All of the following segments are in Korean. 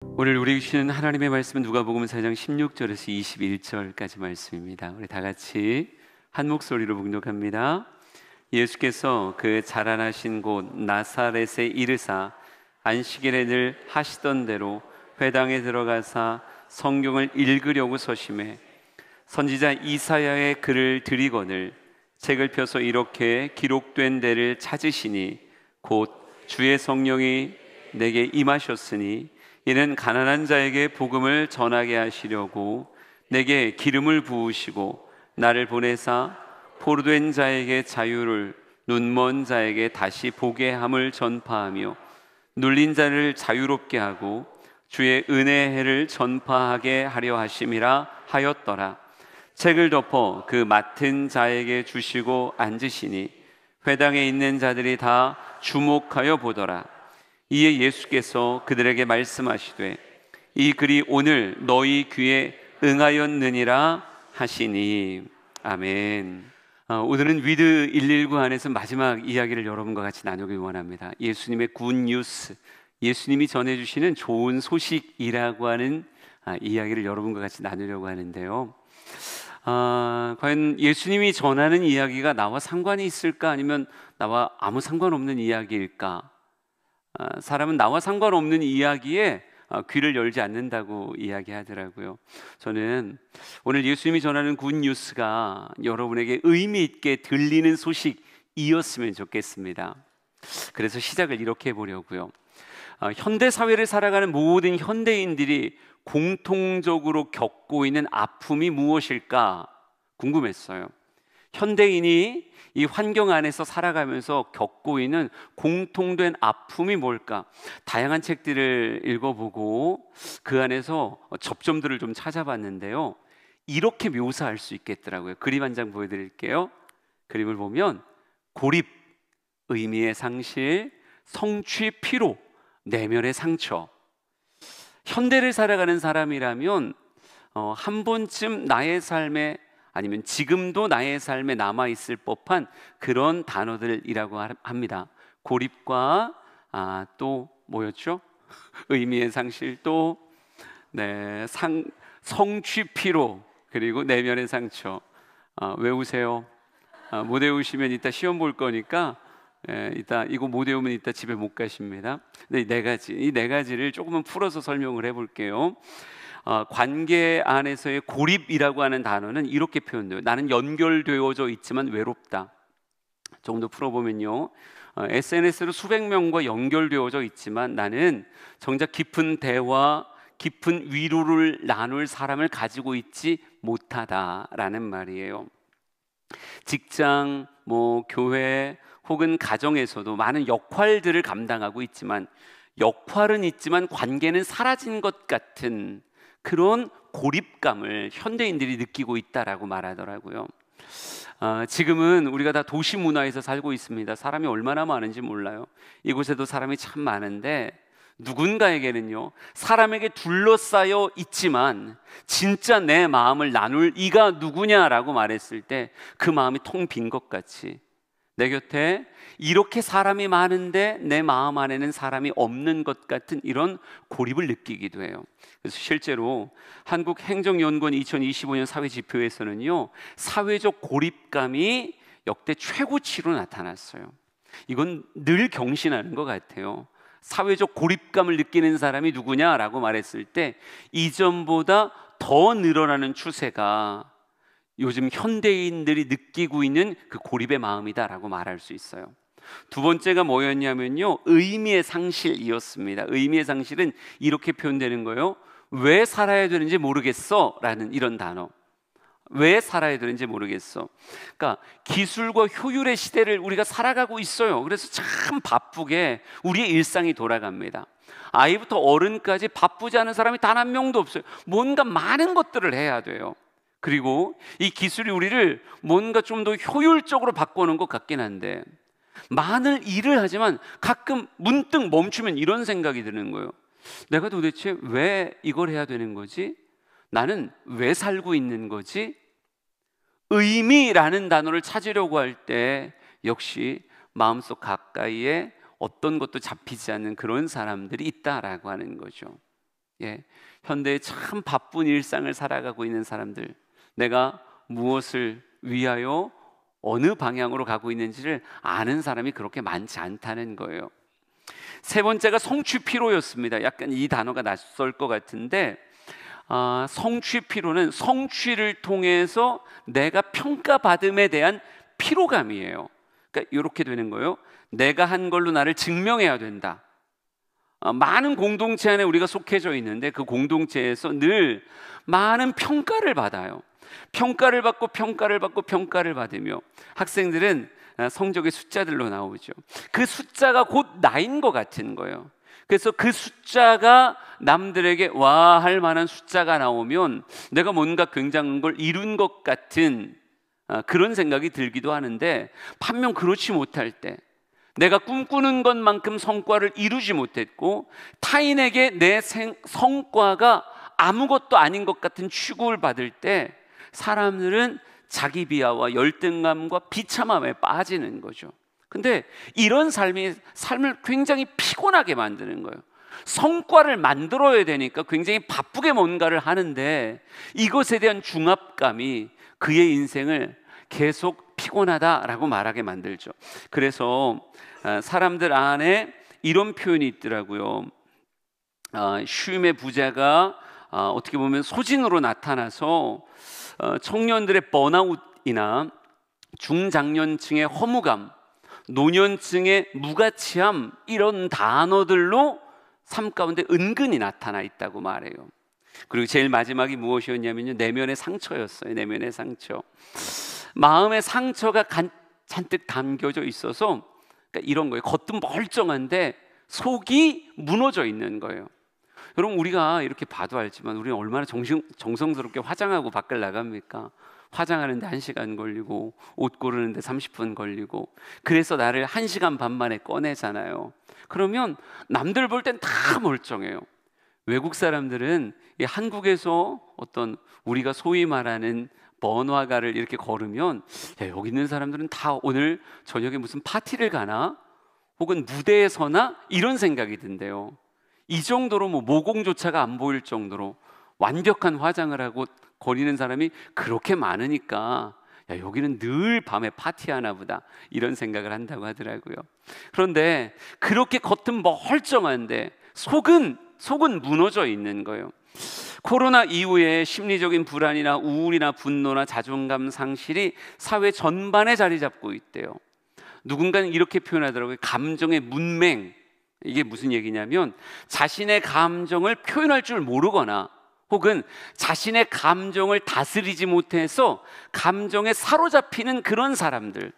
오늘 우리 주시는 하나님의 말씀은 누가복음 4장 16절에서 21절까지 말씀입니다. 우리 다 같이 한 목소리로 봉독합니다. 예수께서 그 자라나신 곳 나사렛에 이르사 안식일에 늘 하시던 대로 회당에 들어가사 성경을 읽으려고 서심해 선지자 이사야의 글을 들이거늘 책을 펴서 이렇게 기록된 데를 찾으시니 곧 주의 성령이 내게 임하셨으니 이는 가난한 자에게 복음을 전하게 하시려고 내게 기름을 부으시고 나를 보내사 포로된 자에게 자유를, 눈먼 자에게 다시 보게 함을 전파하며 눌린 자를 자유롭게 하고 주의 은혜의 해를 전파하게 하려 하심이라 하였더라. 책을 덮어 그 맡은 자에게 주시고 앉으시니 회당에 있는 자들이 다 주목하여 보더라. 이에 예수께서 그들에게 말씀하시되 이 글이 오늘 너희 귀에 응하였느니라 하시니. 아멘. 오늘은 위드 119 안에서 마지막 이야기를 여러분과 같이 나누기 원합니다. 예수님의 굿뉴스, 예수님이 전해주시는 좋은 소식이라고 하는 이야기를 여러분과 같이 나누려고 하는데요. 과연 예수님이 전하는 이야기가 나와 상관이 있을까, 아니면 나와 아무 상관없는 이야기일까? 사람은 나와 상관없는 이야기에 귀를 열지 않는다고 이야기하더라고요. 저는 오늘 예수님이 전하는 굿뉴스가 여러분에게 의미 있게 들리는 소식이었으면 좋겠습니다. 그래서 시작을 이렇게 해보려고요. 현대 사회를 살아가는 모든 현대인들이 공통적으로 겪고 있는 아픔이 무엇일까 궁금했어요. 현대인이 이 환경 안에서 살아가면서 겪고 있는 공통된 아픔이 뭘까? 다양한 책들을 읽어보고 그 안에서 접점들을 좀 찾아봤는데요, 이렇게 묘사할 수 있겠더라고요. 그림 한 장 보여드릴게요. 그림을 보면 고립, 의미의 상실, 성취 피로, 내면의 상처. 현대를 살아가는 사람이라면 한 번쯤 나의 삶에, 아니면 지금도 나의 삶에 남아있을 법한 그런 단어들이라고 합니다. 고립과 또 뭐였죠? 의미의 상실, 또 성취 피로, 그리고 내면의 상처. 외우세요. 못 외우시면 이따 시험 볼 거니까 이따 이거 못 외우면 이따 집에 못 가십니다. 이 네 가지를 조금은 풀어서 설명을 해볼게요. 관계 안에서의 고립이라고 하는 단어는 이렇게 표현돼요. 나는 연결되어져 있지만 외롭다. 조금 더 풀어보면요, SNS로 수백 명과 연결되어져 있지만 나는 정작 깊은 대화, 깊은 위로를 나눌 사람을 가지고 있지 못하다라는 말이에요. 직장, 교회 혹은 가정에서도 많은 역할들을 감당하고 있지만 역할은 있지만 관계는 사라진 것 같은 그런 고립감을 현대인들이 느끼고 있다라고 말하더라고요. 지금은 우리가 다 도시 문화에서 살고 있습니다. 사람이 얼마나 많은지 몰라요. 이곳에도 사람이 참 많은데 누군가에게는요, 사람에게 둘러싸여 있지만 진짜 내 마음을 나눌 이가 누구냐라고 말했을 때 그 마음이 텅 빈 것 같이, 내 곁에 이렇게 사람이 많은데 내 마음 안에는 사람이 없는 것 같은 이런 고립을 느끼기도 해요. 그래서 실제로 한국행정연구원 2025년 사회지표에서는요, 사회적 고립감이 역대 최고치로 나타났어요. 이건 늘 경신하는 것 같아요. 사회적 고립감을 느끼는 사람이 누구냐라고 말했을 때 이전보다 더 늘어나는 추세가 요즘 현대인들이 느끼고 있는 그 고립의 마음이다라고 말할 수 있어요. 두 번째가 뭐였냐면요, 의미의 상실이었습니다. 의미의 상실은 이렇게 표현되는 거예요. 왜 살아야 되는지 모르겠어 라는 이런 단어. 왜 살아야 되는지 모르겠어. 그러니까 기술과 효율의 시대를 우리가 살아가고 있어요. 그래서 참 바쁘게 우리의 일상이 돌아갑니다. 아이부터 어른까지 바쁘지 않은 사람이 단 한 명도 없어요. 뭔가 많은 것들을 해야 돼요. 그리고 이 기술이 우리를 뭔가 좀 더 효율적으로 바꾸는 것 같긴 한데, 많은 일을 하지만 가끔 문득 멈추면 이런 생각이 드는 거예요. 내가 도대체 왜 이걸 해야 되는 거지? 나는 왜 살고 있는 거지? 의미라는 단어를 찾으려고 할 때 역시 마음속 가까이에 어떤 것도 잡히지 않는 그런 사람들이 있다라고 하는 거죠. 예, 현대에 참 바쁜 일상을 살아가고 있는 사람들, 내가 무엇을 위하여 어느 방향으로 가고 있는지를 아는 사람이 그렇게 많지 않다는 거예요. 세 번째가 성취피로였습니다. 약간 이 단어가 낯설 것 같은데, 성취피로는 성취를 통해서 내가 평가받음에 대한 피로감이에요. 그러니까 이렇게 되는 거예요. 내가 한 걸로 나를 증명해야 된다. 많은 공동체 안에 우리가 속해져 있는데 그 공동체에서 늘 많은 평가를 받아요. 평가를 받고 평가를 받고 평가를 받으며, 학생들은 성적의 숫자들로 나오죠. 그 숫자가 곧 나인 것 같은 거예요. 그래서 그 숫자가 남들에게 와 할 만한 숫자가 나오면 내가 뭔가 굉장한 걸 이룬 것 같은 그런 생각이 들기도 하는데, 반면 그렇지 못할 때, 내가 꿈꾸는 것만큼 성과를 이루지 못했고 타인에게 내 성과가 아무것도 아닌 것 같은 취급을 받을 때, 사람들은 자기 비하와 열등감과 비참함에 빠지는 거죠. 근데 이런 삶을 굉장히 피곤하게 만드는 거예요. 성과를 만들어야 되니까 굉장히 바쁘게 뭔가를 하는데, 이것에 대한 중압감이 그의 인생을 계속 피곤하다라고 말하게 만들죠. 그래서 사람들 안에 이런 표현이 있더라고요. 쉼의 부자가 어떻게 보면 소진으로 나타나서 청년들의 번아웃이나 중장년층의 허무감, 노년층의 무가치함, 이런 단어들로 삶 가운데 은근히 나타나 있다고 말해요. 그리고 제일 마지막이 무엇이었냐면요, 내면의 상처였어요. 내면의 상처. 마음의 상처가 잔뜩 담겨져 있어서, 그러니까 이런 거예요. 겉은 멀쩡한데 속이 무너져 있는 거예요. 여러분, 우리가 이렇게 봐도 알지만 우리는 얼마나 정성스럽게 화장하고 밖을 나갑니까? 화장하는데 1시간 걸리고 옷 고르는데 30분 걸리고, 그래서 나를 1시간 반 만에 꺼내잖아요. 그러면 남들 볼 땐 다 멀쩡해요. 외국 사람들은 한국에서 어떤 우리가 소위 말하는 번화가를 이렇게 걸으면, 야, 여기 있는 사람들은 다 오늘 저녁에 무슨 파티를 가나? 혹은 무대에 서나? 이런 생각이 든대요. 이 정도로 모공조차가 안 보일 정도로 완벽한 화장을 하고 거리는 사람이 그렇게 많으니까, 야, 여기는 늘 밤에 파티하나 보다, 이런 생각을 한다고 하더라고요. 그런데 그렇게 겉은 멀쩡한데 속은 무너져 있는 거예요. 코로나 이후에 심리적인 불안이나 우울이나 분노나 자존감 상실이 사회 전반에 자리 잡고 있대요. 누군가는 이렇게 표현하더라고요. 감정의 문맹. 이게 무슨 얘기냐면, 자신의 감정을 표현할 줄 모르거나 혹은 자신의 감정을 다스리지 못해서 감정에 사로잡히는 그런 사람들.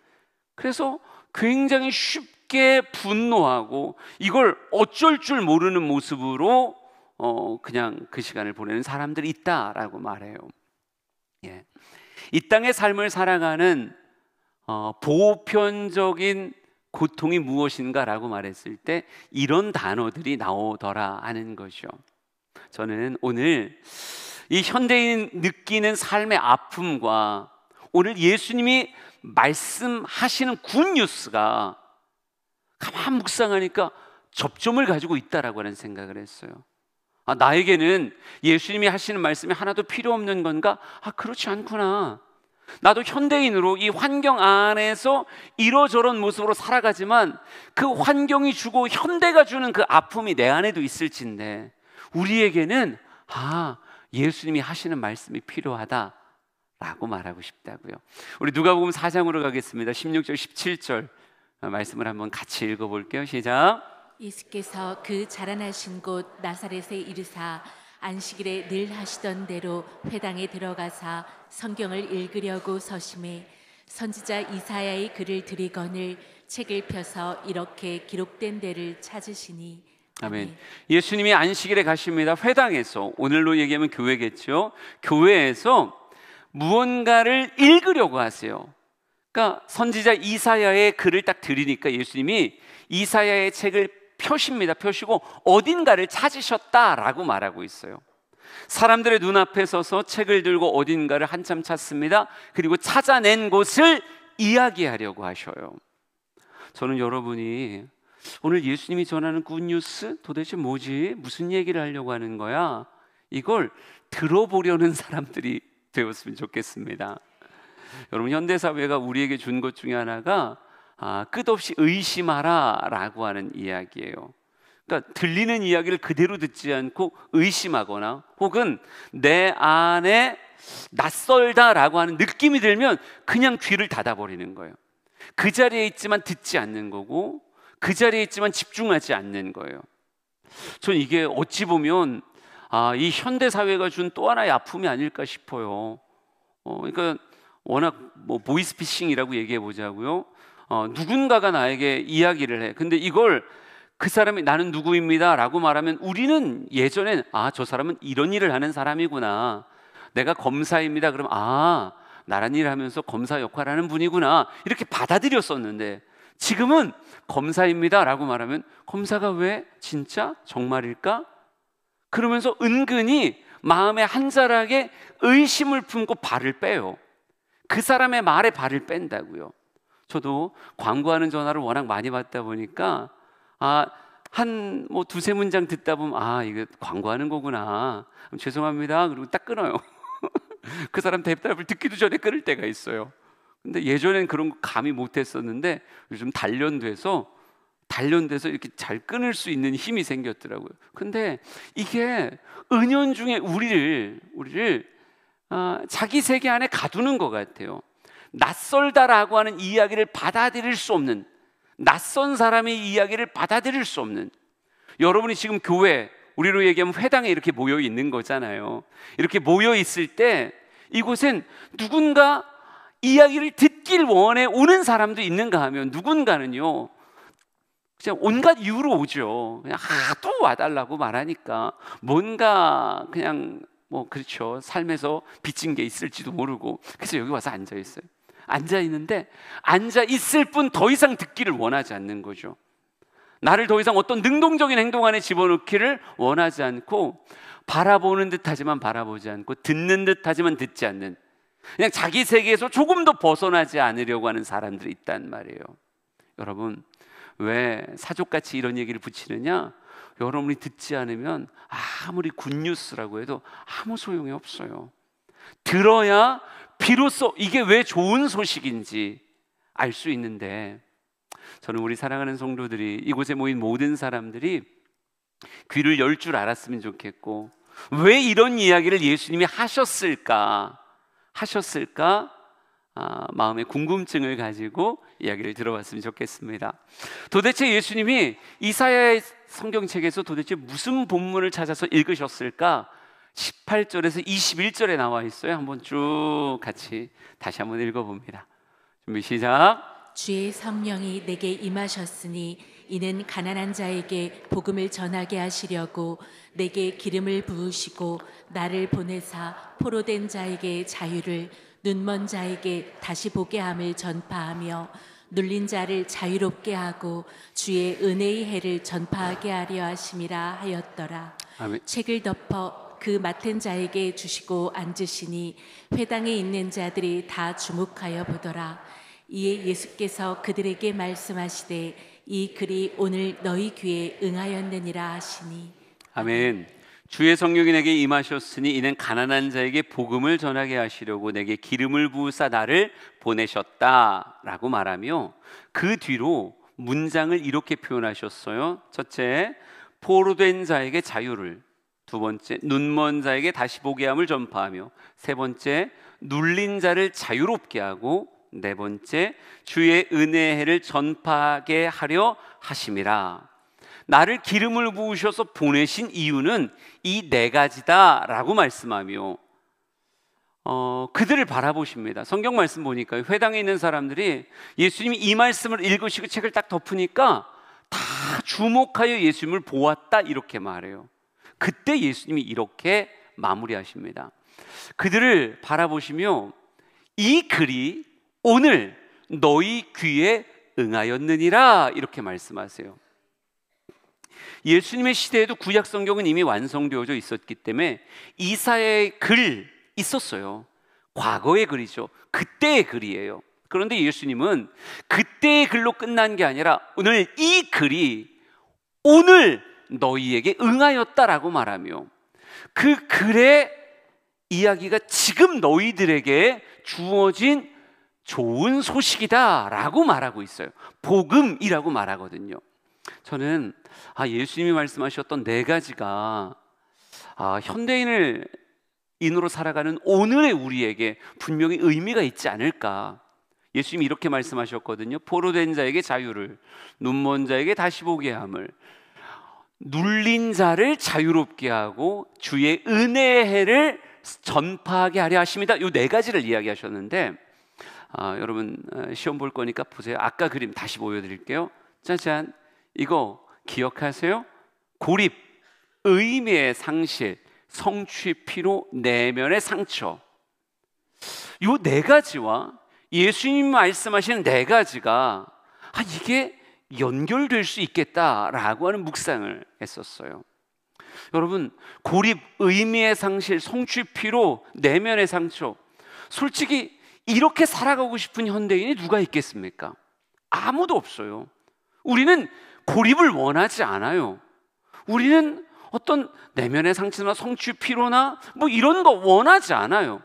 그래서 굉장히 쉽게 분노하고 이걸 어쩔 줄 모르는 모습으로 그냥 그 시간을 보내는 사람들이 있다라고 말해요. 예. 이 땅의 삶을 살아가는 보편적인 고통이 무엇인가라고 말했을 때 이런 단어들이 나오더라 하는 것이죠. 저는 오늘 이 현대인 느끼는 삶의 아픔과 오늘 예수님이 말씀하시는 굿뉴스가 가만 묵상하니까 접점을 가지고 있다라고 하는 생각을 했어요. 나에게는 예수님이 하시는 말씀이 하나도 필요 없는 건가? 그렇지 않구나. 나도 현대인으로 이 환경 안에서 이러저런 모습으로 살아가지만 그 환경이 주고 현대가 주는 그 아픔이 내 안에도 있을진데, 우리에게는 예수님이 하시는 말씀이 필요하다라고 말하고 싶다고요. 우리 누가복음 4장으로 가겠습니다. 16절 17절 말씀을 한번 같이 읽어볼게요. 시작. 예수께서 그 자라나신 곳 나사렛에 이르사 안식일에 늘 하시던 대로 회당에 들어가사 성경을 읽으려고 서심해 선지자 이사야의 글을 들이거늘 책을 펴서 이렇게 기록된 데를 찾으시니. 아멘. 예수님이 안식일에 가십니다. 회당에서, 오늘로 얘기하면 교회겠죠. 교회에서 무언가를 읽으려고 하세요. 그러니까 선지자 이사야의 글을 딱 들으니까 예수님이 이사야의 책을 펴십니다. 펴시고 어딘가를 찾으셨다라고 말하고 있어요. 사람들의 눈앞에 서서 책을 들고 어딘가를 한참 찾습니다. 그리고 찾아낸 곳을 이야기하려고 하셔요. 저는 여러분이 오늘 예수님이 전하는 굿뉴스 도대체 뭐지? 무슨 얘기를 하려고 하는 거야? 이걸 들어보려는 사람들이 되었으면 좋겠습니다. 여러분, 현대사회가 우리에게 준 것 중에 하나가 끝없이 의심하라 라고 하는 이야기예요. 그러니까 들리는 이야기를 그대로 듣지 않고 의심하거나 혹은 내 안에 낯설다라고 하는 느낌이 들면 그냥 귀를 닫아버리는 거예요. 그 자리에 있지만 듣지 않는 거고 그 자리에 있지만 집중하지 않는 거예요. 전 이게 어찌 보면 이 현대사회가 준 또 하나의 아픔이 아닐까 싶어요. 그러니까 워낙 뭐 보이스피싱이라고 얘기해 보자고요. 누군가가 나에게 이야기를 해. 근데 이걸 그 사람이 나는 누구입니다 라고 말하면 우리는 예전엔 저 사람은 이런 일을 하는 사람이구나, 내가 검사입니다 그러면 나란 일을 하면서 검사 역할을 하는 분이구나 이렇게 받아들였었는데, 지금은 검사입니다 라고 말하면 검사가 왜? 진짜? 정말일까? 그러면서 은근히 마음에 한 자락에 의심을 품고 발을 빼요. 그 사람의 말에 발을 뺀다고요. 저도 광고하는 전화를 워낙 많이 받다 보니까 한 두세 문장 듣다 보면 이거 광고하는 거구나, 죄송합니다 그리고 딱 끊어요. 그 사람 대답을 듣기도 전에 끊을 때가 있어요. 근데 예전엔 그런 거 감히 못했었는데 요즘 단련돼서 이렇게 잘 끊을 수 있는 힘이 생겼더라고요. 근데 이게 은연중에 우리를 자기 세계 안에 가두는 것 같아요. 낯설다라고 하는 이야기를 받아들일 수 없는, 낯선 사람의 이야기를 받아들일 수 없는, 여러분이 지금 교회, 우리로 얘기하면 회당에 이렇게 모여 있는 거잖아요. 이렇게 모여 있을 때 이곳엔 누군가 이야기를 듣길 원해 오는 사람도 있는가 하면 누군가는요 그냥 온갖 이유로 오죠. 그냥 하도 와달라고 말하니까 뭔가 그냥 그렇죠, 삶에서 빚진 게 있을지도 모르고 그래서 여기 와서 앉아 있어요. 앉아 있는데 앉아 있을 뿐 더 이상 듣기를 원하지 않는 거죠. 나를 더 이상 어떤 능동적인 행동 안에 집어넣기를 원하지 않고 바라보는 듯 하지만 바라보지 않고 듣는 듯 하지만 듣지 않는, 그냥 자기 세계에서 조금 더 벗어나지 않으려고 하는 사람들이 있단 말이에요. 여러분, 왜 사족같이 이런 얘기를 붙이느냐? 여러분이 듣지 않으면 아무리 굿뉴스라고 해도 아무 소용이 없어요. 들어야 비로소 이게 왜 좋은 소식인지 알 수 있는데, 저는 우리 사랑하는 성도들이, 이곳에 모인 모든 사람들이 귀를 열 줄 알았으면 좋겠고, 왜 이런 이야기를 예수님이 하셨을까 마음의 궁금증을 가지고 이야기를 들어봤으면 좋겠습니다. 도대체 예수님이 이사야의 성경책에서 도대체 무슨 본문을 찾아서 읽으셨을까? 18절에서 21절에 나와 있어요. 한번 쭉 같이 다시 한번 읽어봅니다. 준비 시작. 주의 성령이 내게 임하셨으니 이는 가난한 자에게 복음을 전하게 하시려고 내게 기름을 부으시고 나를 보내사 포로된 자에게 자유를, 눈먼 자에게 다시 보게 함을 전파하며 눌린 자를 자유롭게 하고 주의 은혜의 해를 전파하게 하려 하심이라 하였더라. 아멘. 책을 덮어 그 맡은 자에게 주시고 앉으시니 회당에 있는 자들이 다 주목하여 보더라. 이에 예수께서 그들에게 말씀하시되 이 글이 오늘 너희 귀에 응하였느니라 하시니. 아멘. 주의 성령이 내게 임하셨으니 이는 가난한 자에게 복음을 전하게 하시려고 내게 기름을 부으사 나를 보내셨다라고 말하며 그 뒤로 문장을 이렇게 표현하셨어요. 첫째, 포로된 자에게 자유를. 두 번째, 눈먼 자에게 다시 보게 함을 전파하며. 세 번째, 눌린 자를 자유롭게 하고. 네 번째, 주의 은혜의 해를 전파하게 하려 하심이라. 나를 기름을 부으셔서 보내신 이유는 이 네 가지다 라고 말씀하며 그들을 바라보십니다. 성경 말씀 보니까 회당에 있는 사람들이 예수님이 이 말씀을 읽으시고 책을 딱 덮으니까 다 주목하여 예수님을 보았다 이렇게 말해요. 그때 예수님이 이렇게 마무리하십니다. 그들을 바라보시며 이 글이 오늘 너희 귀에 응하였느니라 이렇게 말씀하세요. 예수님의 시대에도 구약 성경은 이미 완성되어져 있었기 때문에 이사야의 글 있었어요. 과거의 글이죠. 그때의 글이에요. 그런데 예수님은 그때의 글로 끝난 게 아니라 오늘 이 글이 오늘 너희에게 응하였다라고 말하며 그 글의 이야기가 지금 너희들에게 주어진 좋은 소식이다라고 말하고 있어요. 복음이라고 말하거든요. 저는 예수님이 말씀하셨던 네 가지가 현대인으로 살아가는 오늘의 우리에게 분명히 의미가 있지 않을까. 예수님이 이렇게 말씀하셨거든요. 포로된 자에게 자유를, 눈먼 자에게 다시 보게 함을, 눌린 자를 자유롭게 하고 주의 은혜의 해를 전파하게 하려 하십니다. 이 네 가지를 이야기하셨는데 여러분 시험 볼 거니까 보세요. 아까 그림 다시 보여드릴게요. 짜잔, 이거 기억하세요? 고립, 의미의 상실, 성취, 피로, 내면의 상처. 이 네 가지와 예수님 말씀하시는 네 가지가 이게 연결될 수 있겠다라고 하는 묵상을 했었어요. 여러분, 고립, 의미의 상실, 성취, 피로, 내면의 상처. 솔직히 이렇게 살아가고 싶은 현대인이 누가 있겠습니까? 아무도 없어요. 우리는 고립을 원하지 않아요. 우리는 어떤 내면의 상처나 성취, 피로나 이런 거 원하지 않아요.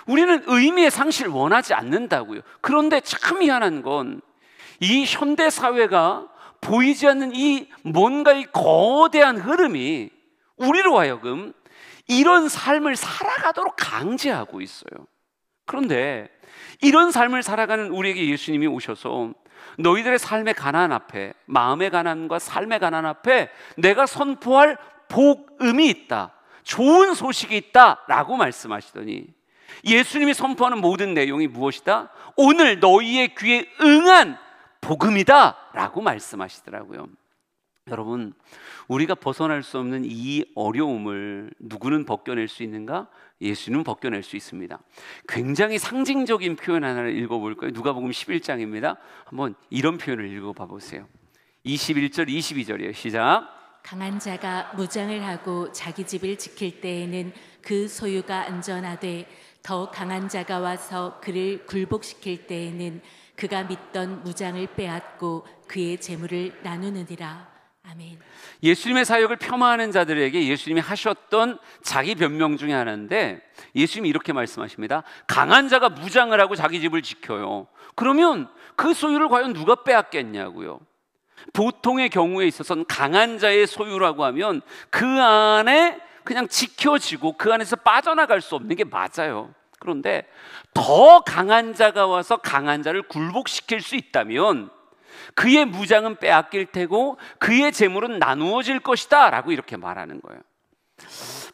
우리는 의미의 상실을 원하지 않는다고요. 그런데 참 희한한 건 이 현대 사회가 보이지 않는 이 뭔가 이 거대한 흐름이 우리로 하여금 이런 삶을 살아가도록 강제하고 있어요. 그런데 이런 삶을 살아가는 우리에게 예수님이 오셔서 너희들의 삶의 가난 앞에, 마음의 가난과 삶의 가난 앞에 내가 선포할 복음이 있다, 좋은 소식이 있다 라고 말씀하시더니 예수님이 선포하는 모든 내용이 무엇이다? 오늘 너희의 귀에 응한 복음이다 라고 말씀하시더라고요. 여러분, 우리가 벗어날 수 없는 이 어려움을 누구는 벗겨낼 수 있는가? 예수님은 벗겨낼 수 있습니다. 굉장히 상징적인 표현 하나를 읽어볼까요? 누가복음 11장입니다. 한번 이런 표현을 읽어봐 보세요. 21절, 22절이에요. 시작. 강한 자가 무장을 하고 자기 집을 지킬 때에는 그 소유가 안전하되 더 강한 자가 와서 그를 굴복시킬 때에는 그가 믿던 무장을 빼앗고 그의 재물을 나누느니라. 아멘. 예수님의 사역을 폄하하는 자들에게 예수님이 하셨던 자기 변명 중에 하나인데 예수님이 이렇게 말씀하십니다. 강한 자가 무장을 하고 자기 집을 지켜요. 그러면 그 소유를 과연 누가 빼앗겠냐고요. 보통의 경우에 있어서는 강한 자의 소유라고 하면 그 안에 그냥 지켜지고 그 안에서 빠져나갈 수 없는 게 맞아요. 그런데 더 강한 자가 와서 강한 자를 굴복시킬 수 있다면 그의 무장은 빼앗길 테고 그의 재물은 나누어질 것이다 라고 이렇게 말하는 거예요.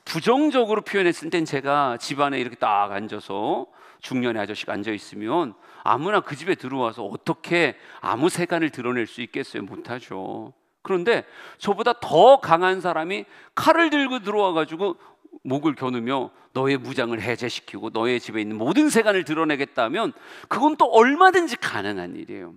부정적으로 표현했을 땐 제가 집안에 이렇게 딱 앉아서 중년의 아저씨가 앉아있으면 아무나 그 집에 들어와서 어떻게 아무 세간을 드러낼 수 있겠어요? 못하죠. 그런데 저보다 더 강한 사람이 칼을 들고 들어와가지고 목을 겨누며 너의 무장을 해제시키고 너의 집에 있는 모든 세간을 드러내겠다면 그건 또 얼마든지 가능한 일이에요.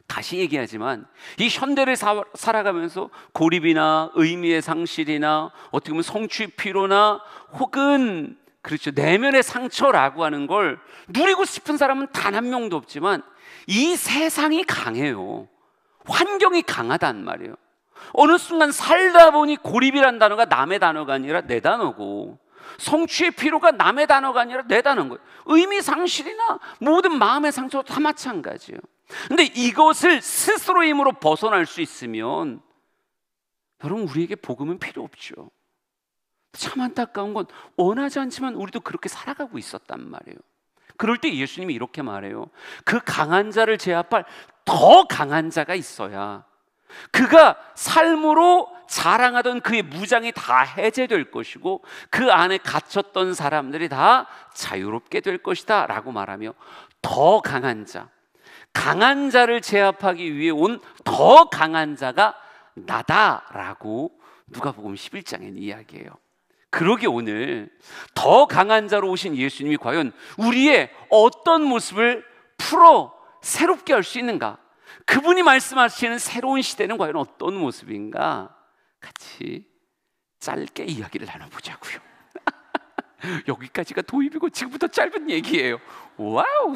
다시 얘기하지만 이 현대를 살아가면서 고립이나 의미의 상실이나 어떻게 보면 성취 피로나 혹은 그렇죠, 내면의 상처라고 하는 걸 누리고 싶은 사람은 단 한 명도 없지만 이 세상이 강해요. 환경이 강하단 말이에요. 어느 순간 살다 보니 고립이란 단어가 남의 단어가 아니라 내 단어고 성취의 피로가 남의 단어가 아니라 내 단어인 거예요. 의미 상실이나 모든 마음의 상처도 다 마찬가지예요. 근데 이것을 스스로의 힘으로 벗어날 수 있으면 여러분 우리에게 복음은 필요 없죠. 참 안타까운 건 원하지 않지만 우리도 그렇게 살아가고 있었단 말이에요. 그럴 때 예수님이 이렇게 말해요. 그 강한 자를 제압할 더 강한 자가 있어야 그가 삶으로 자랑하던 그의 무장이 다 해제될 것이고 그 안에 갇혔던 사람들이 다 자유롭게 될 것이다 라고 말하며 더 강한 자, 강한 자를 제압하기 위해 온 더 강한 자가 나다라고 누가복음 11장에 이야기해요. 그러게 오늘 더 강한 자로 오신 예수님이 과연 우리의 어떤 모습을 풀어 새롭게 할 수 있는가? 그분이 말씀하시는 새로운 시대는 과연 어떤 모습인가? 같이 짧게 이야기를 나눠보자고요. 여기까지가 도입이고 지금부터 짧은 얘기예요. 와우!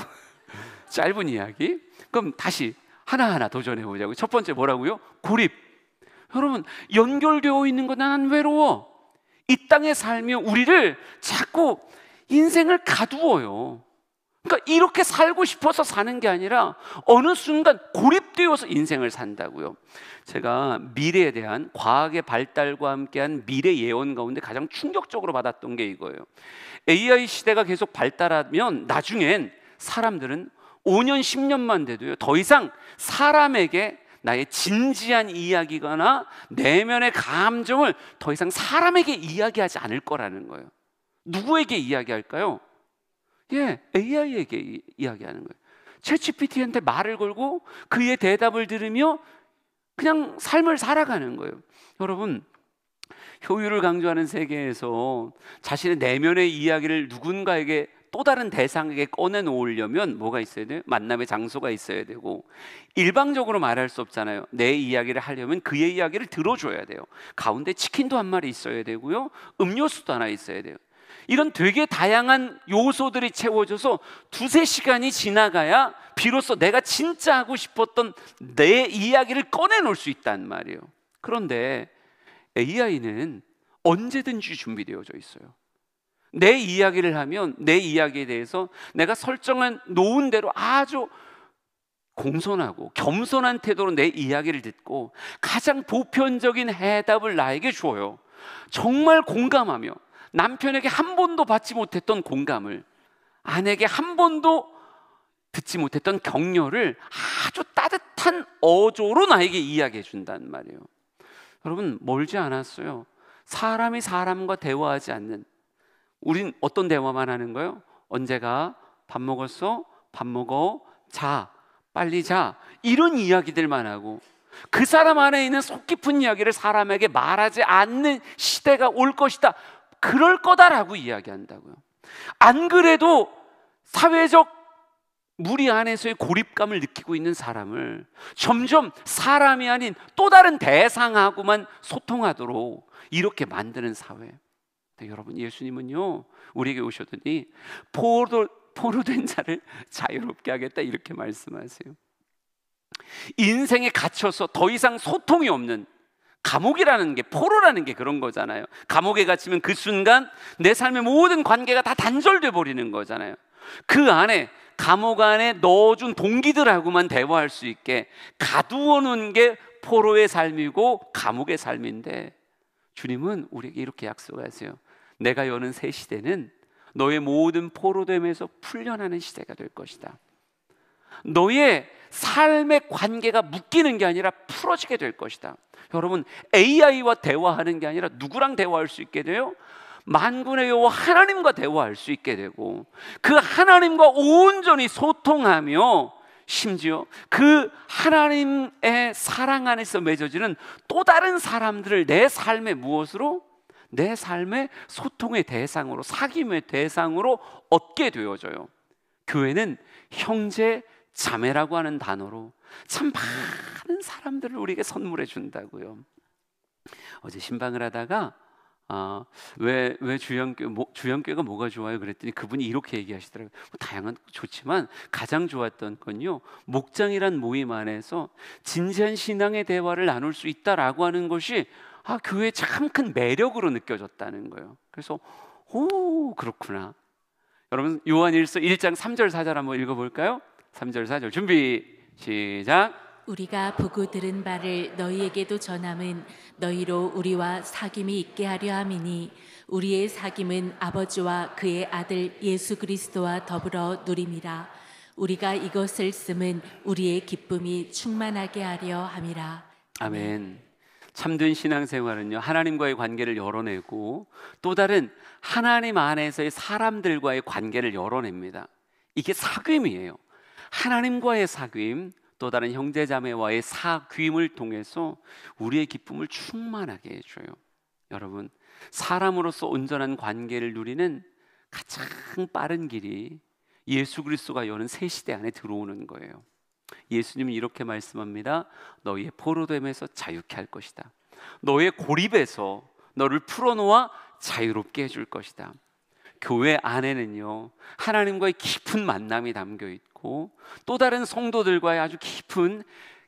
짧은 이야기. 그럼 다시 하나하나 도전해 보자고요. 첫 번째 뭐라고요? 고립. 여러분, 연결되어 있는 거 난 외로워. 이 땅에 살며 우리를 자꾸 인생을 가두어요. 그러니까 이렇게 살고 싶어서 사는 게 아니라 어느 순간 고립되어서 인생을 산다고요. 제가 미래에 대한 과학의 발달과 함께한 미래 예언 가운데 가장 충격적으로 받았던 게 이거예요. AI 시대가 계속 발달하면 나중엔 사람들은 5년, 10년만 돼도요, 더 이상 사람에게 나의 진지한 이야기거나 내면의 감정을 더 이상 사람에게 이야기하지 않을 거라는 거예요. 누구에게 이야기할까요? AI에게 이야기하는 거예요. 챗GPT한테 말을 걸고 그의 대답을 들으며 그냥 삶을 살아가는 거예요. 여러분, 효율을 강조하는 세계에서 자신의 내면의 이야기를 누군가에게 또 다른 대상에게 꺼내놓으려면 뭐가 있어야 돼요? 만남의 장소가 있어야 되고, 일방적으로 말할 수 없잖아요. 내 이야기를 하려면 그의 이야기를 들어줘야 돼요. 가운데 치킨도 한 마리 있어야 되고요, 음료수도 하나 있어야 돼요. 이런 되게 다양한 요소들이 채워져서 두세 시간이 지나가야 비로소 내가 진짜 하고 싶었던 내 이야기를 꺼내놓을 수 있단 말이에요. 그런데 AI는 언제든지 준비되어져 있어요. 내 이야기를 하면 내 이야기에 대해서 내가 설정한 놓은 대로 아주 공손하고 겸손한 태도로 내 이야기를 듣고 가장 보편적인 해답을 나에게 줘요. 정말 공감하며 남편에게 한 번도 받지 못했던 공감을, 아내에게 한 번도 듣지 못했던 격려를 아주 따뜻한 어조로 나에게 이야기해 준단 말이에요. 여러분, 멀지 않았어요. 사람이 사람과 대화하지 않는, 우린 어떤 대화만 하는 거예요? 언제가? 밥 먹었어? 밥 먹어? 자, 빨리 자. 이런 이야기들만 하고, 그 사람 안에 있는 속 깊은 이야기를 사람에게 말하지 않는 시대가 올 것이다, 그럴 거다라고 이야기한다고요. 안 그래도 사회적 무리 안에서의 고립감을 느끼고 있는 사람을 점점 사람이 아닌 또 다른 대상하고만 소통하도록 이렇게 만드는 사회. 여러분, 예수님은요, 우리에게 오셨더니 포로된 자를 자유롭게 하겠다, 이렇게 말씀하세요. 인생에 갇혀서 더 이상 소통이 없는, 감옥이라는 게, 포로라는 게 그런 거잖아요. 감옥에 갇히면 그 순간 내 삶의 모든 관계가 다 단절돼 버리는 거잖아요. 그 안에, 감옥 안에 넣어준 동기들하고만 대화할 수 있게 가두어 놓은 게 포로의 삶이고 감옥의 삶인데, 주님은 우리에게 이렇게 약속하세요. 내가 여는 새 시대는 너의 모든 포로됨에서 풀려나는 시대가 될 것이다. 너의 삶의 관계가 묶이는 게 아니라 풀어지게 될 것이다. 여러분, AI와 대화하는 게 아니라 누구랑 대화할 수 있게 돼요? 만군의 여호와 하나님과 대화할 수 있게 되고, 그 하나님과 온전히 소통하며 심지어 그 하나님의 사랑 안에서 맺어지는 또 다른 사람들을 내 삶의 무엇으로? 내 삶의 소통의 대상으로, 사귐의 대상으로 얻게 되어져요. 교회는 형제, 자매라고 하는 단어로 참 많은 사람들을 우리에게 선물해 준다고요. 어제 신방을 하다가 왜 주영교회가 뭐가 좋아요? 그랬더니 그분이 이렇게 얘기하시더라고요. 다양한 것도 좋지만 가장 좋았던 건요, 목장이란 모임 안에서 진지한 신앙의 대화를 나눌 수 있다라고 하는 것이 교회의 참 큰 매력으로 느껴졌다는 거예요. 그래서 그렇구나. 여러분, 요한일서 1장 3절 4절 한번 읽어볼까요? 3절 4절 준비 시작. 우리가 보고 들은 바를 너희에게도 전함은 너희로 우리와 사귐이 있게 하려 함이니 우리의 사귐은 아버지와 그의 아들 예수 그리스도와 더불어 누림이라. 우리가 이것을 쓰면 우리의 기쁨이 충만하게 하려 함이라. 아멘. 참된 신앙생활은요, 하나님과의 관계를 열어내고 또 다른 하나님 안에서의 사람들과의 관계를 열어냅니다. 이게 사귐이에요. 하나님과의 사귐, 또 다른 형제자매와의 사귐을 통해서 우리의 기쁨을 충만하게 해줘요. 여러분, 사람으로서 온전한 관계를 누리는 가장 빠른 길이 예수 그리스도가 여는 새 시대 안에 들어오는 거예요. 예수님은 이렇게 말씀합니다. 너희의 포로됨에서 자유케 할 것이다. 너의 고립에서 너를 풀어놓아 자유롭게 해줄 것이다. 교회 안에는요, 하나님과의 깊은 만남이 담겨 있고 또 다른 성도들과의 아주 깊은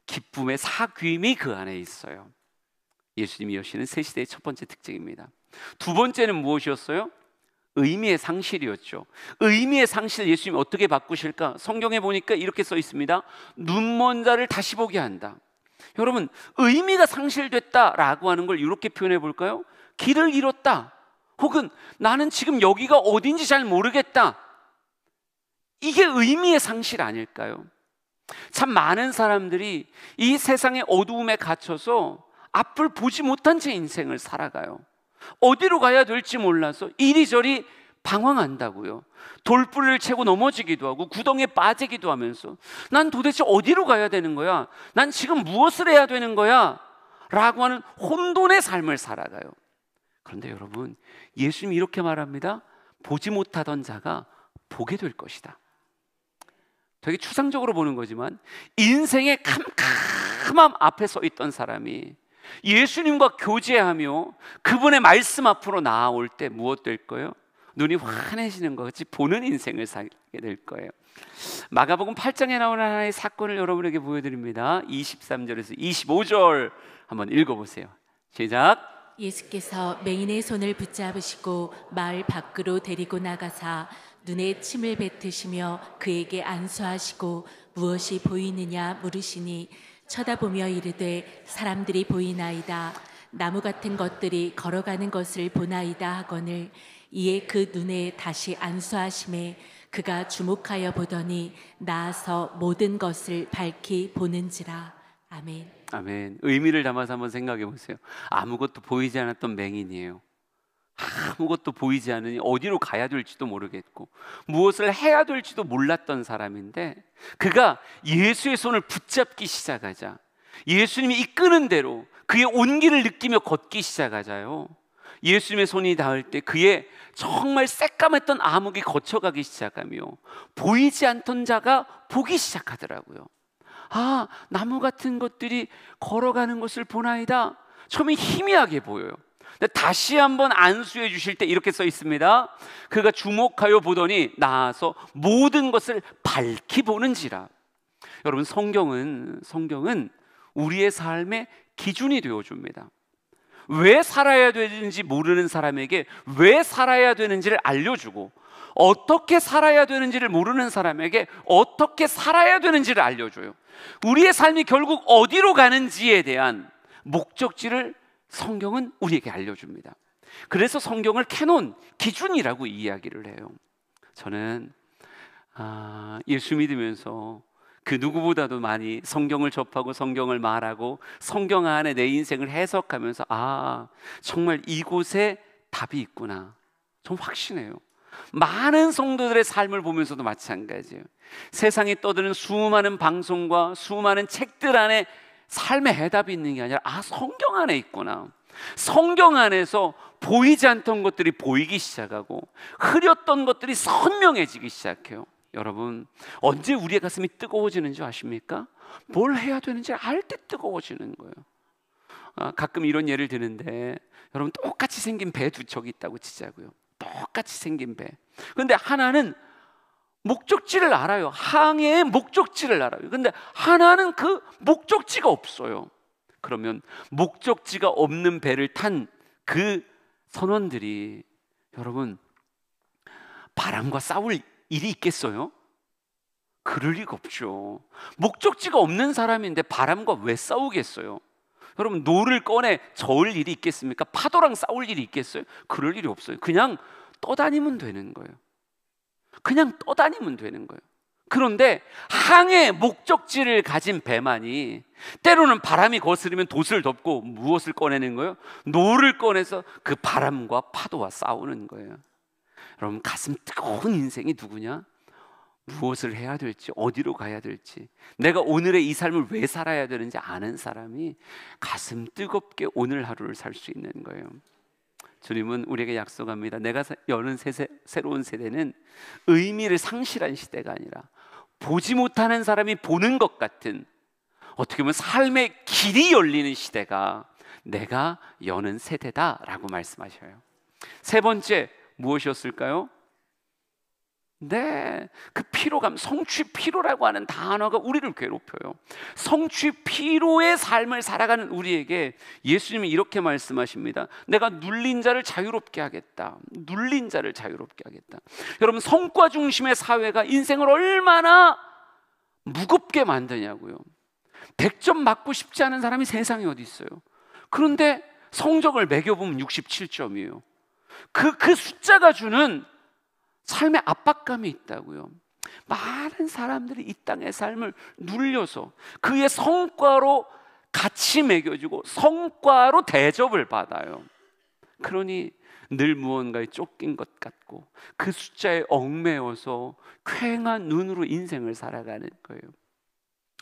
기쁨의 사귐이 그 안에 있어요. 예수님이 여시는 새 시대의 첫 번째 특징입니다. 두 번째는 무엇이었어요? 의미의 상실이었죠. 의미의 상실, 예수님이 어떻게 바꾸실까? 성경에 보니까 이렇게 써 있습니다. 눈먼 자를 다시 보게 한다. 여러분, 의미가 상실됐다라고 하는 걸 이렇게 표현해 볼까요? 길을 잃었다, 혹은 나는 지금 여기가 어딘지 잘 모르겠다. 이게 의미의 상실 아닐까요? 참 많은 사람들이 이 세상의 어두움에 갇혀서 앞을 보지 못한 채 인생을 살아가요. 어디로 가야 될지 몰라서 이리저리 방황한다고요. 돌부리를 채고 넘어지기도 하고 구덩이에 빠지기도 하면서 난 도대체 어디로 가야 되는 거야? 난 지금 무엇을 해야 되는 거야? 라고 하는 혼돈의 삶을 살아가요. 그런데 여러분, 예수님이 이렇게 말합니다. 보지 못하던 자가 보게 될 것이다. 되게 추상적으로 보는 거지만 인생의 캄캄함 앞에 서 있던 사람이 예수님과 교제하며 그분의 말씀 앞으로 나아올 때 무엇 될 거예요? 눈이 환해지는 것 같이 보는 인생을 살게 될 거예요. 마가복음 8장에 나오는 하나의 사건을 여러분에게 보여드립니다. 23절에서 25절 한번 읽어보세요. 시작. 예수께서 맹인의 손을 붙잡으시고 마을 밖으로 데리고 나가사 눈에 침을 뱉으시며 그에게 안수하시고 무엇이 보이느냐 물으시니 쳐다보며 이르되 사람들이 보이나이다. 나무 같은 것들이 걸어가는 것을 보나이다 하거늘 이에 그 눈에 다시 안수하심에 그가 주목하여 보더니 나아서 모든 것을 밝히 보는지라. 아멘. 아멘. 의미를 담아서 한번 생각해 보세요. 아무것도 보이지 않았던 맹인이에요. 아무것도 보이지 않으니 어디로 가야 될지도 모르겠고 무엇을 해야 될지도 몰랐던 사람인데 그가 예수의 손을 붙잡기 시작하자 예수님이 이끄는 대로 그의 온기를 느끼며 걷기 시작하자요, 예수님의 손이 닿을 때 그의 정말 새까맸던 암흑이 거쳐가기 시작하며 보이지 않던 자가 보기 시작하더라고요. 아, 나무 같은 것들이 걸어가는 것을 보나이다. 처음에 희미하게 보여요. 다시 한번 안수해 주실 때 이렇게 써 있습니다. 그가 주목하여 보더니 나아서 모든 것을 밝히 보는지라. 여러분, 성경은 우리의 삶의 기준이 되어줍니다. 왜 살아야 되는지 모르는 사람에게 왜 살아야 되는지를 알려주고 어떻게 살아야 되는지를 모르는 사람에게 어떻게 살아야 되는지를 알려줘요. 우리의 삶이 결국 어디로 가는지에 대한 목적지를 성경은 우리에게 알려줍니다. 그래서 성경을 캐논, 기준이라고 이야기를 해요. 저는 예수 믿으면서 그 누구보다도 많이 성경을 접하고 성경을 말하고 성경 안에 내 인생을 해석하면서 정말 이곳에 답이 있구나 좀 확신해요. 많은 성도들의 삶을 보면서도 마찬가지예요. 세상에 떠드는 수많은 방송과 수많은 책들 안에 삶의 해답이 있는 게 아니라 성경 안에 있구나. 성경 안에서 보이지 않던 것들이 보이기 시작하고 흐렸던 것들이 선명해지기 시작해요. 여러분, 언제 우리의 가슴이 뜨거워지는 줄 아십니까? 뭘 해야 되는지 알 때 뜨거워지는 거예요. 가끔 이런 예를 드는데 여러분, 똑같이 생긴 배 두 척이 있다고 치자고요. 똑같이 생긴 배. 그런데 하나는 목적지를 알아요. 항해의 목적지를 알아요. 근데 하나는 그 목적지가 없어요. 그러면 목적지가 없는 배를 탄 그 선원들이 여러분, 바람과 싸울 일이 있겠어요? 그럴 리가 없죠. 목적지가 없는 사람인데 바람과 왜 싸우겠어요? 여러분, 노를 꺼내 저을 일이 있겠습니까? 파도랑 싸울 일이 있겠어요? 그럴 일이 없어요. 그냥 떠다니면 되는 거예요. 그냥 떠다니면 되는 거예요. 그런데 항해 목적지를 가진 배만이 때로는 바람이 거스르면 돛을 덮고 무엇을 꺼내는 거예요? 노를 꺼내서 그 바람과 파도와 싸우는 거예요. 여러분, 가슴 뜨거운 인생이 누구냐? 무엇을 해야 될지, 어디로 가야 될지, 내가 오늘의 이 삶을 왜 살아야 되는지 아는 사람이 가슴 뜨겁게 오늘 하루를 살 수 있는 거예요. 주님은 우리에게 약속합니다. 내가 여는 새로운 세대는 의미를 상실한 시대가 아니라 보지 못하는 사람이 보는 것 같은, 어떻게 보면 삶의 길이 열리는 시대가 내가 여는 세대다라고 말씀하셔요. 세 번째 무엇이었을까요? 네, 그 피로감, 성취 피로라고 하는 단어가 우리를 괴롭혀요. 성취 피로의 삶을 살아가는 우리에게 예수님이 이렇게 말씀하십니다. 내가 눌린 자를 자유롭게 하겠다. 눌린 자를 자유롭게 하겠다. 여러분, 성과 중심의 사회가 인생을 얼마나 무겁게 만드냐고요. 100점 맞고 싶지 않은 사람이 세상에 어디 있어요. 그런데 성적을 매겨보면 67점이에요. 그 숫자가 주는 삶의 압박감이 있다고요. 많은 사람들이 이 땅의 삶을 눌려서 그의 성과로 같이 매겨지고 성과로 대접을 받아요. 그러니 늘 무언가에 쫓긴 것 같고 그 숫자에 얽매여서 퀭한 눈으로 인생을 살아가는 거예요.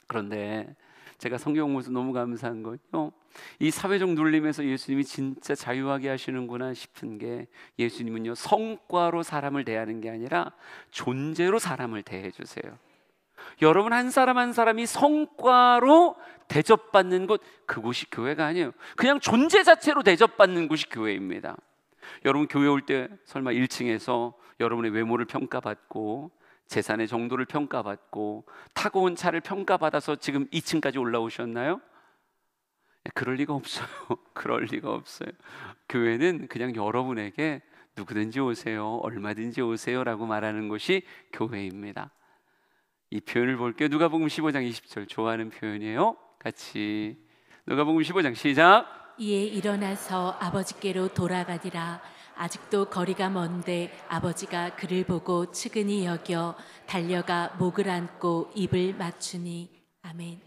그런데 제가 성경 보면서 너무 감사한 건요, 이 사회적 눌림에서 예수님이 진짜 자유하게 하시는구나 싶은 게, 예수님은요 성과로 사람을 대하는 게 아니라 존재로 사람을 대해 주세요. 여러분, 한 사람 한 사람이 성과로 대접받는 곳, 그곳이 교회가 아니에요. 그냥 존재 자체로 대접받는 곳이 교회입니다. 여러분, 교회 올 때 설마 1층에서 여러분의 외모를 평가받고 재산의 정도를 평가받고 타고 온 차를 평가받아서 지금 2층까지 올라오셨나요? 그럴 리가 없어요. 그럴 리가 없어요. 교회는 그냥 여러분에게 누구든지 오세요, 얼마든지 오세요 라고 말하는 곳이 교회입니다. 이 표현을 볼게요. 누가복음 15장 20절, 좋아하는 표현이에요. 같이 누가복음 15장 시작. 이에 일어나서 아버지께로 돌아가니라. 아직도 거리가 먼데 아버지가 그를 보고 측은히 여겨 달려가 목을 안고 입을 맞추니. 아멘.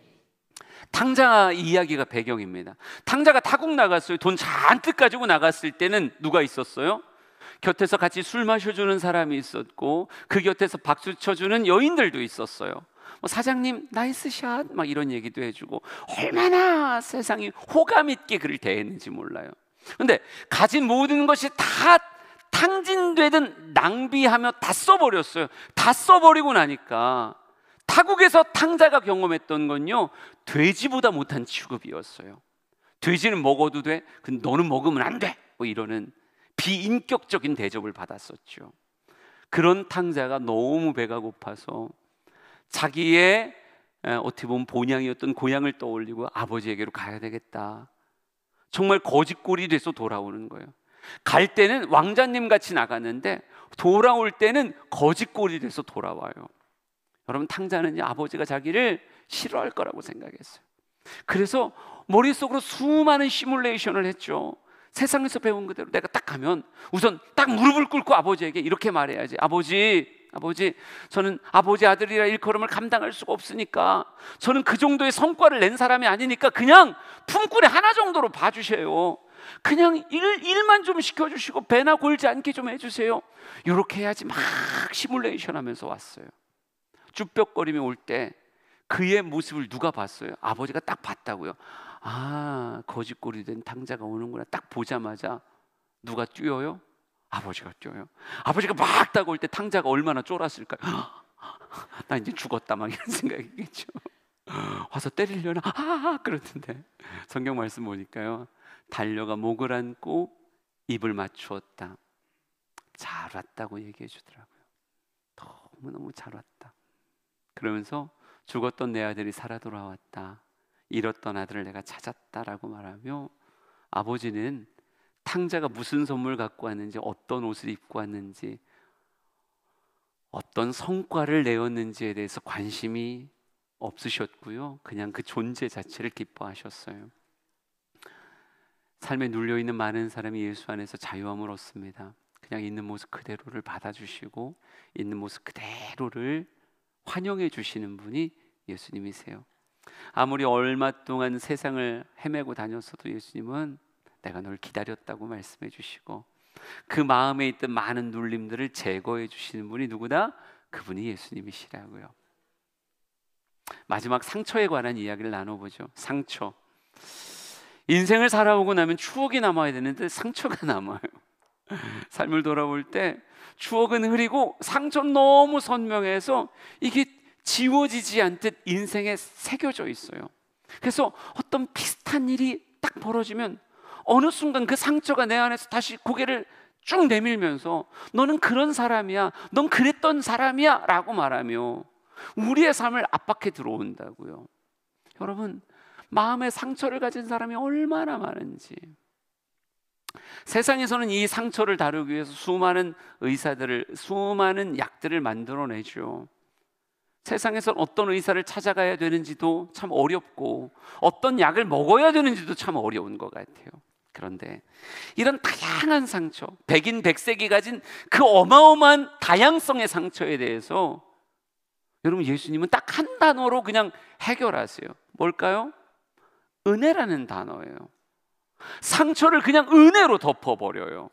탕자 이야기가 배경입니다. 탕자가 타국 나갔어요. 돈 잔뜩 가지고 나갔을 때는 누가 있었어요? 곁에서 같이 술 마셔주는 사람이 있었고 그 곁에서 박수 쳐주는 여인들도 있었어요. 사장님 나이스 샷 막 이런 얘기도 해주고, 얼마나 세상이 호감 있게 그를 대했는지 몰라요. 근데 가진 모든 것이 다 탕진되든 낭비하며 다 써버렸어요. 다 써버리고 나니까 타국에서 탕자가 경험했던 건요, 돼지보다 못한 취급이었어요. 돼지는 먹어도 돼, 근데 너는 먹으면 안 돼, 뭐 이러는 비인격적인 대접을 받았었죠. 그런 탕자가 너무 배가 고파서 자기의 어떻게 보면 본향이었던 고향을 떠올리고 아버지에게로 가야 되겠다. 정말 거짓골이 돼서 돌아오는 거예요. 갈 때는 왕자님 같이 나갔는데 돌아올 때는 거짓골이 돼서 돌아와요. 여러분, 탕자는 아버지가 자기를 싫어할 거라고 생각했어요. 그래서 머릿속으로 수많은 시뮬레이션을 했죠. 세상에서 배운 그대로 내가 딱 가면 우선 딱 무릎을 꿇고 아버지에게 이렇게 말해야지. 아버지, 저는 아버지 아들이라 일컬음을 감당할 수가 없으니까, 저는 그 정도의 성과를 낸 사람이 아니니까 그냥 품꾼의 하나 정도로 봐주세요. 그냥 일만 좀 시켜주시고 배나 골지 않게 좀 해주세요. 이렇게 해야지. 막 시뮬레이션 하면서 왔어요. 쭈뼛거리며 올 때 그의 모습을 누가 봤어요? 아버지가 딱 봤다고요. 아, 거짓골이 된 탕자가 오는구나. 딱 보자마자 누가 뛰어요? 아버지가 뛰어요. 아버지가 막 다가올 때 탕자가 얼마나 쫄았을까요? 나 이제 죽었다 막 이런 생각이겠죠. 와서 때리려나? 그러던데 성경 말씀 보니까요, 달려가 목을 안고 입을 맞추었다. 잘 왔다고 얘기해 주더라고요. 너무너무 잘 왔다. 그러면서 죽었던 내 아들이 살아 돌아왔다. 잃었던 아들을 내가 찾았다라고 말하며, 아버지는 탕자가 무슨 선물 갖고 왔는지, 어떤 옷을 입고 왔는지, 어떤 성과를 내었는지에 대해서 관심이 없으셨고요. 그냥 그 존재 자체를 기뻐하셨어요. 삶에 눌려있는 많은 사람이 예수 안에서 자유함을 얻습니다. 그냥 있는 모습 그대로를 받아주시고 있는 모습 그대로를 환영해 주시는 분이 예수님이세요. 아무리 얼마 동안 세상을 헤매고 다녔어도 예수님은 내가 널 기다렸다고 말씀해 주시고 그 마음에 있던 많은 눌림들을 제거해 주시는 분이 누구다? 그분이 예수님이시라고요. 마지막 상처에 관한 이야기를 나눠보죠. 상처. 인생을 살아오고 나면 추억이 남아야 되는데 상처가 남아요. 삶을 돌아볼 때 추억은 흐리고 상처는 너무 선명해서 이게 지워지지 않듯 인생에 새겨져 있어요. 그래서 어떤 비슷한 일이 딱 벌어지면 어느 순간 그 상처가 내 안에서 다시 고개를 쭉 내밀면서 너는 그런 사람이야, 넌 그랬던 사람이야 라고 말하며 우리의 삶을 압박해 들어온다고요. 여러분, 마음의 상처를 가진 사람이 얼마나 많은지. 세상에서는 이 상처를 다루기 위해서 수많은 의사들을, 수많은 약들을 만들어내죠. 세상에서는 어떤 의사를 찾아가야 되는지도 참 어렵고 어떤 약을 먹어야 되는지도 참 어려운 것 같아요. 그런데 이런 다양한 상처, 백인 백색이 가진 그 어마어마한 다양성의 상처에 대해서 여러분, 예수님은 딱 한 단어로 그냥 해결하세요. 뭘까요? 은혜라는 단어예요. 상처를 그냥 은혜로 덮어버려요.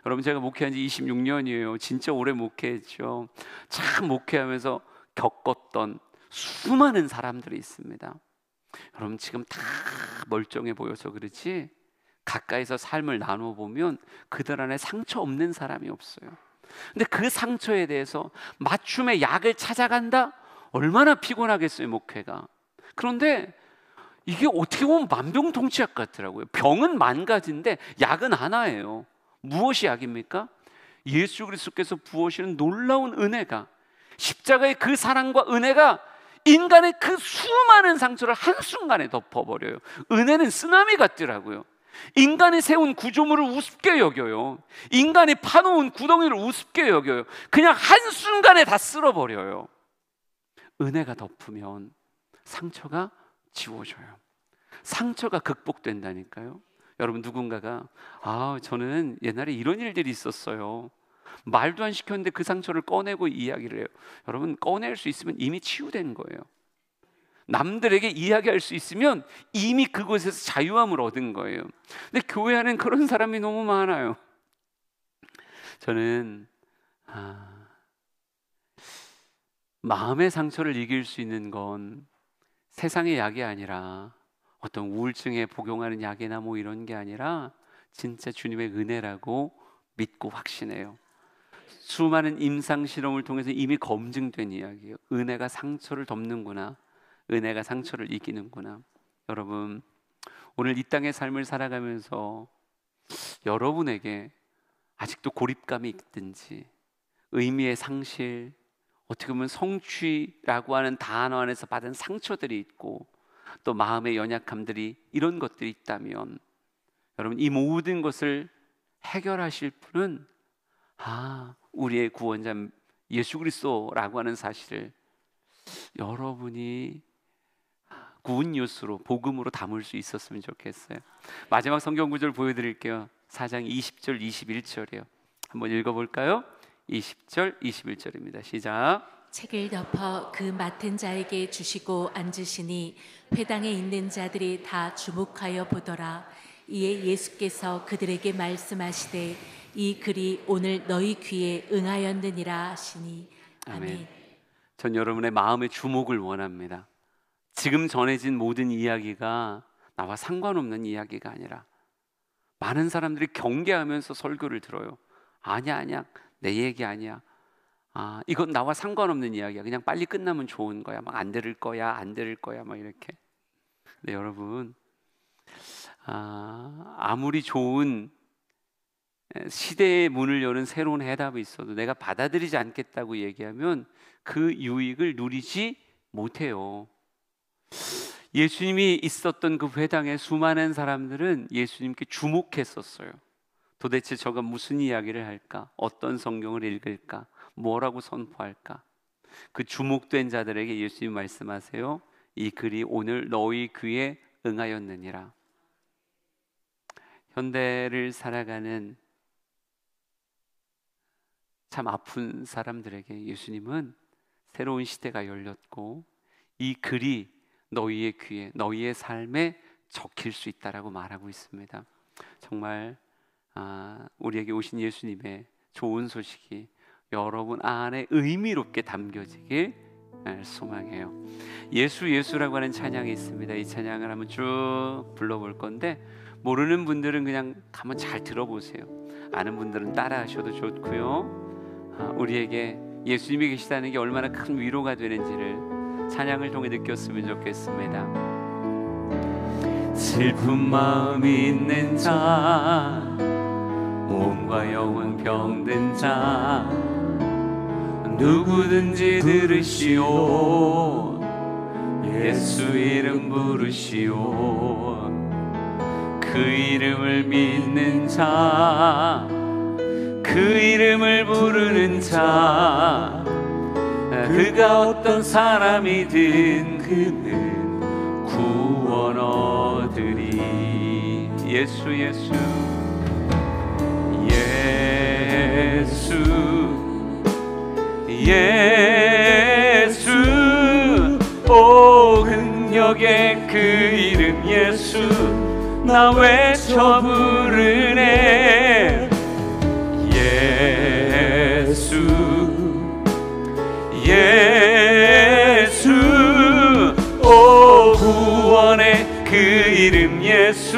여러분, 제가 목회한 지 26년이에요. 진짜 오래 목회했죠. 참 목회하면서 겪었던 수많은 사람들이 있습니다. 여러분, 지금 다 멀쩡해 보여서 그렇지 가까이서 삶을 나눠보면 그들 안에 상처 없는 사람이 없어요. 근데 그 상처에 대해서 맞춤의 약을 찾아간다? 얼마나 피곤하겠어요, 목회가. 그런데 이게 어떻게 보면 만병통치약 같더라고요. 병은 만 가지인데 약은 하나예요. 무엇이 약입니까? 예수 그리스도께서 부으시는 놀라운 은혜가, 십자가의 그 사랑과 은혜가 인간의 그 수많은 상처를 한순간에 덮어버려요. 은혜는 쓰나미 같더라고요. 인간이 세운 구조물을 우습게 여겨요. 인간이 파놓은 구덩이를 우습게 여겨요. 그냥 한순간에 다 쓸어버려요. 은혜가 덮으면 상처가 지워져요. 상처가 극복된다니까요. 여러분, 누군가가 저는 옛날에 이런 일들이 있었어요, 말도 안 시켰는데 그 상처를 꺼내고 이야기를 해요. 여러분, 꺼낼 수 있으면 이미 치유된 거예요. 남들에게 이야기할 수 있으면 이미 그곳에서 자유함을 얻은 거예요. 근데 교회 안엔 그런 사람이 너무 많아요. 저는 마음의 상처를 이길 수 있는 건 세상의 약이 아니라, 어떤 우울증에 복용하는 약이나 뭐 이런 게 아니라 진짜 주님의 은혜라고 믿고 확신해요. 수많은 임상 실험을 통해서 이미 검증된 이야기예요. 은혜가 상처를 덮는구나, 은혜가 상처를 이기는구나. 여러분, 오늘 이 땅의 삶을 살아가면서 여러분에게 아직도 고립감이 있든지, 의미의 상실, 어떻게 보면 성취라고 하는 단어 안에서 받은 상처들이 있고, 또 마음의 연약함들이, 이런 것들이 있다면, 여러분, 이 모든 것을 해결하실 분은 우리의 구원자 예수 그리스도라고 하는 사실을 여러분이 구원 뉴스로, 복음으로 담을 수 있었으면 좋겠어요. 마지막 성경 구절 보여드릴게요. 4장 20절 21절이에요. 한번 읽어볼까요? 20절 21절입니다. 시작. 책을 덮어 그 맡은 자에게 주시고 앉으시니 회당에 있는 자들이 다 주목하여 보더라. 이에 예수께서 그들에게 말씀하시되 이 글이 오늘 너희 귀에 응하였느니라 하시니. 아멘. 전 여러분의 마음의 주목을 원합니다. 지금 전해진 모든 이야기가 나와 상관없는 이야기가 아니라, 많은 사람들이 경계하면서 설교를 들어요. 아니야 내 얘기 아니야, 이건 나와 상관없는 이야기야, 그냥 빨리 끝나면 좋은 거야, 막 안 들을 거야 막 이렇게. 근데 여러분, 아무리 좋은 시대의 문을 여는 새로운 해답이 있어도 내가 받아들이지 않겠다고 얘기하면 그 유익을 누리지 못해요. 예수님이 있었던 그 회당에 수많은 사람들은 예수님께 주목했었어요. 도대체 저가 무슨 이야기를 할까? 어떤 성경을 읽을까? 뭐라고 선포할까? 그 주목된 자들에게 예수님 말씀하세요. 이 글이 오늘 너희 귀에 응하였느니라. 현대를 살아가는 참 아픈 사람들에게 예수님은 새로운 시대가 열렸고, 이 글이 너희의 귀에, 너희의 삶에 적힐 수 있다라고 말하고 있습니다. 정말 우리에게 오신 예수님의 좋은 소식이 여러분 안에 의미롭게 담겨지길 소망해요. 예수라고 하는 찬양이 있습니다. 이 찬양을 한번 쭉 불러볼 건데, 모르는 분들은 그냥 한번 잘 들어보세요. 아는 분들은 따라 하셔도 좋고요. 우리에게 예수님이 계시다는 게 얼마나 큰 위로가 되는지를 찬양을 통해 느꼈으면 좋겠습니다. 슬픈 마음이 있는 자 몸과 영혼 병든 자 누구든지 들으시오. 예수 이름 부르시오. 그 이름을 믿는 자, 그 이름을 부르는 자, 그가 어떤 사람이든 그는 구원 얻으리. 예수 예수 예수 예수. 오 능력의 그 이름 예수 나 외쳐 부르네. 예수 예수. 오 구원의 그 이름 예수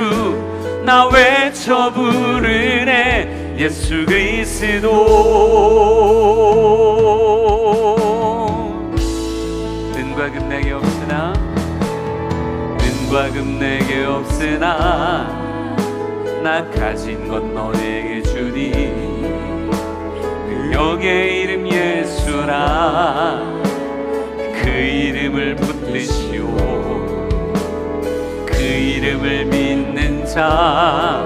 나 외쳐 부르네. 예수 그리스도. 은과 금 내게 없으나 은과 금 내게 없으나 나 가진 것 너에게 주니. 능력의 이름 예수라. 그 이름을 붙드시오. 그 이름을 믿는 자,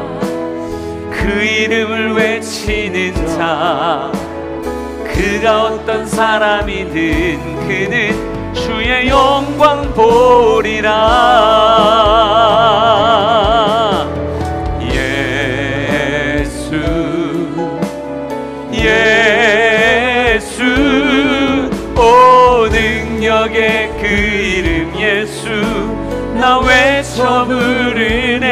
그 이름을 외치는 자, 그가 어떤 사람이든 그는 주의 영광 보리라. 예수 예수. 오 능력의 그 이름 예수 나 외쳐 부르네.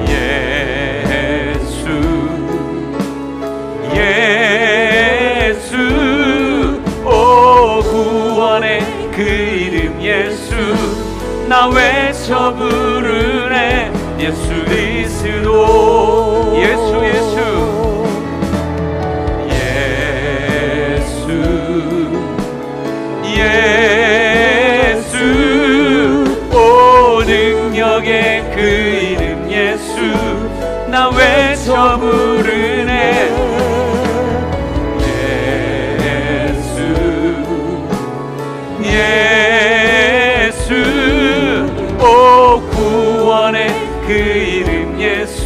예수 예수. 오 구원의 그 이름 예수 나 외쳐 부르네. 예수 그리스도. 예수 예수 예수. 오 능력의 그 이름 예수 나 외쳐 부르네. 예수 예수. 오 구원의 그 이름 예수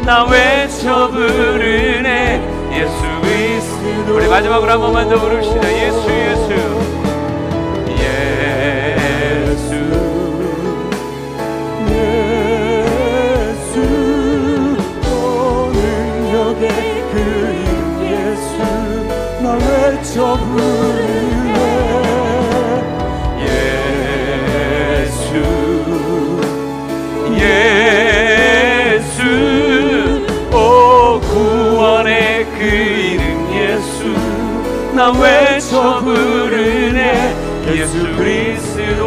나 외쳐 부르네. 예수 그리스도. 우리 마지막으로 한 번만 더 부릅시다. 예수 예수 예수 예수. 오 능력의 그 이름 예수 나 외쳐 부르네. 예수 예수. 오 구원의 그 이름 예수 나 외쳐 부르네. 예수 그리스도.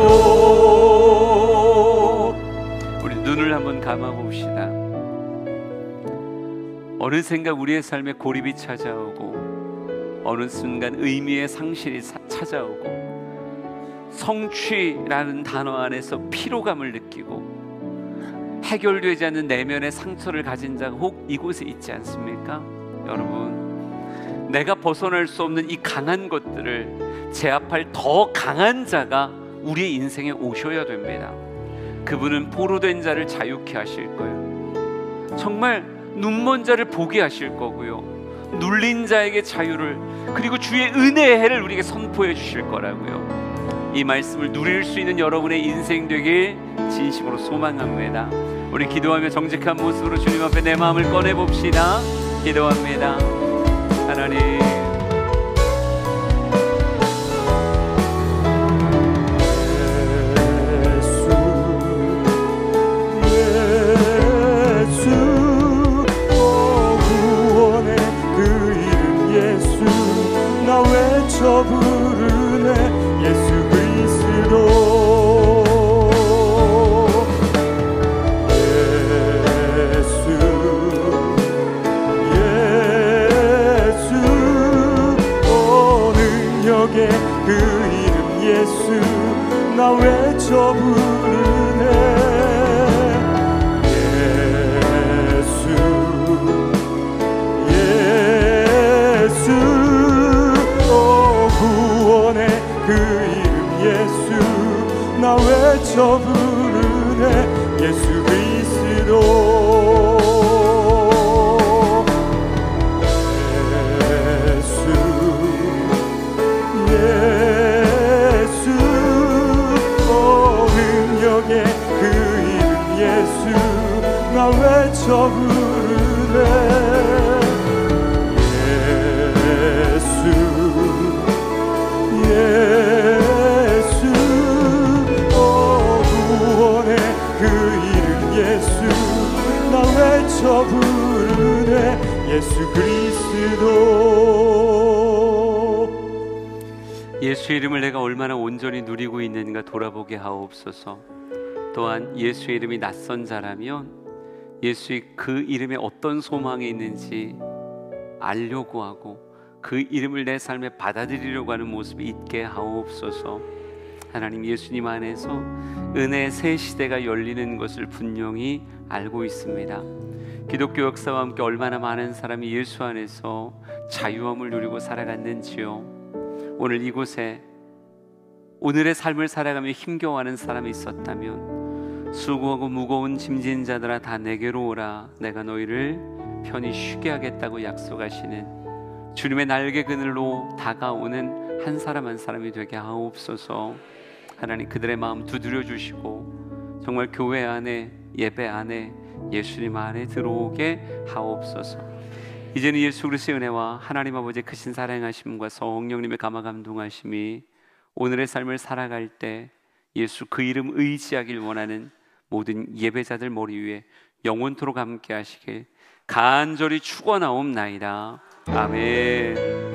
우리 눈을 한번 감아봅시다. 어느 생각 우리의 삶에 고립이 찾아오고 어느 순간 의미의 상실이 찾아오고 성취라는 단어 안에서 피로감을 느끼고 해결되지 않는 내면의 상처를 가진 자가 혹 이곳에 있지 않습니까? 여러분, 내가 벗어날 수 없는 이 강한 것들을 제압할 더 강한 자가 우리의 인생에 오셔야 됩니다. 그분은 포로된 자를 자유케 하실 거예요. 정말 눈먼 자를 보게 하실 거고요, 눌린 자에게 자유를, 그리고 주의 은혜의 해를 우리에게 선포해 주실 거라고요. 이 말씀을 누릴 수 있는 여러분의 인생 되길 진심으로 소망합니다. 우리 기도하며 정직한 모습으로 주님 앞에 내 마음을 꺼내봅시다. 기도합니다. 하나님, 외쳐 부르네. 예수 그리스도. 예수 예수. 오 능력의 그 이름 예수 나 외쳐 부르네. 예수 외쳐 부르네 예수 그리스도 예수 능력의 그 이름 예수 나 외쳐 부르네 예수 구원의 그 이름 예수 나 외쳐 부르네 예수 그리스도 예수의 이름을 내가 얼마나 온전히 누리고 있는가 돌아보게 하옵소서. 또한 예수의 이름이 낯선 자라면 예수의 그 이름에 어떤 소망이 있는지 알려고 하고 그 이름을 내 삶에 받아들이려고 하는 모습이 있게 하옵소서. 하나님, 예수님 안에서 은혜의 새 시대가 열리는 것을 분명히 알고 있습니다. 기독교 역사와 함께 얼마나 많은 사람이 예수 안에서 자유함을 누리고 살아갔는지요. 오늘 이곳에 오늘의 삶을 살아가며 힘겨워하는 사람이 있었다면 수고하고 무거운 짐진 자들아 다 내게로 오라 내가 너희를 편히 쉬게 하겠다고 약속하시는 주님의 날개 그늘로 다가오는 한 사람 한 사람이 되게 하옵소서. 하나님, 그들의 마음 두드려 주시고 정말 교회 안에, 예배 안에, 예수님 안에 들어오게 하옵소서. 이제는 예수 그리스도의 은혜와 하나님 아버지의 크신 사랑하심과 성령님의 감화 감동하심이 오늘의 삶을 살아갈 때 예수 그 이름 의지하길 원하는 모든 예배자들 머리 위에 영원토록 함께 하시길 간절히 축원하옵나이다. 아멘.